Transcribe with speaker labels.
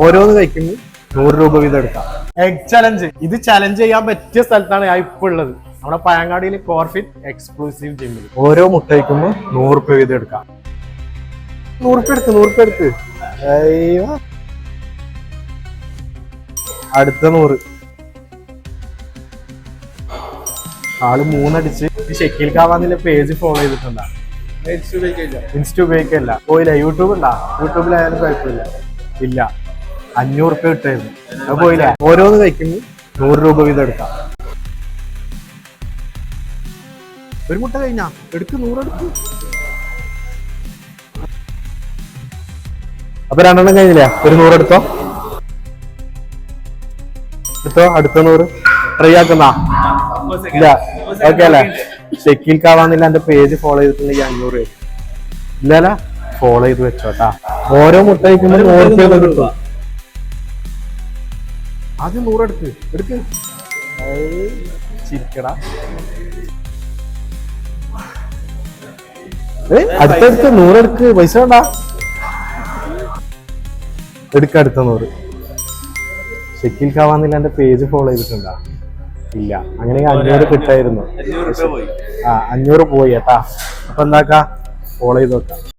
Speaker 1: ഓരോന്ന് കഴിക്കുമ്പോൾ 100 രൂപ വീതം എടുക്കാം. എഗ് ചലഞ്ച്, ഇത് ചലഞ്ച് ചെയ്യാൻ പറ്റിയ സ്ഥലത്താണ് ഞാൻ ഇപ്പൊ ഉള്ളത്. നമ്മുടെ പഴങ്ങാടിയിൽ കോർഫിറ്റ് എക്സ്ക്ലൂസീവ് ജിമ്മിൽ ഓരോ മുട്ട കഴിക്കുമ്പോൾ 100 രൂപ വീതം എടുക്കാം. 100 രൂപ എടുത്ത് അടുത്ത 100. ആള് 3 അടിച്ച്. ഷെക്കീൽ കാവാന്നില്ല പേജ് ഫോളോ ചെയ്തിട്ടുണ്ടാ? ഇൻസ്റ്റ ഉപയോഗിക്കില്ല. പോയില്ല. യൂട്യൂബ് ഉണ്ടാ? യൂട്യൂബിലായാലും കുഴപ്പമില്ല. ഇല്ല, 500 രൂപ കിട്ടായിരുന്നു. അത് പോയില്ല. ഓരോന്ന് കഴിക്കുമ്പോൾ 100 രൂപ വീതം എടുക്കാം. ഒരു മുട്ട കഴിഞ്ഞാ എടുക്ക്, 100 എടുക്ക്. അപ്പൊ 2 എണ്ണം കഴിഞ്ഞില്ല, ഒരു 100 എടുത്തോ. അടുത്ത 100 ട്രൈ ആക്കുന്ന ഇല്ല. ഓക്കെ അല്ലേ? ഷെക്കീൽ കാവാന്നില്ല എന്റെ പേജ് ഫോളോ ചെയ്തിട്ടുണ്ടെങ്കിൽ 500 ഇല്ലല്ല, ഫോളോ ചെയ്ത് വെച്ചോട്ടാ. ഓരോ മുട്ട കഴിക്കുമ്പോൾ 100 രൂപ കിട്ടും. ആദ്യം 100 എടുക്ക്. ചിരിക്കടാ. അടുത്തെടുക്ക്, 100 എടുക്ക്. പൈസ വേണ്ട, അടുത്ത 100. ഷെക്കീൽ കാവാന്നില്ല എന്റെ പേജ് ഫോളോ ചെയ്തിട്ടുണ്ടാ? ഇല്ല. അങ്ങനെ 500 കിട്ടായിരുന്നു. 500 പോയി കേട്ടാ. അപ്പൊ എന്താക്കാ, ഫോളോ ചെയ്ത് നോക്കാം.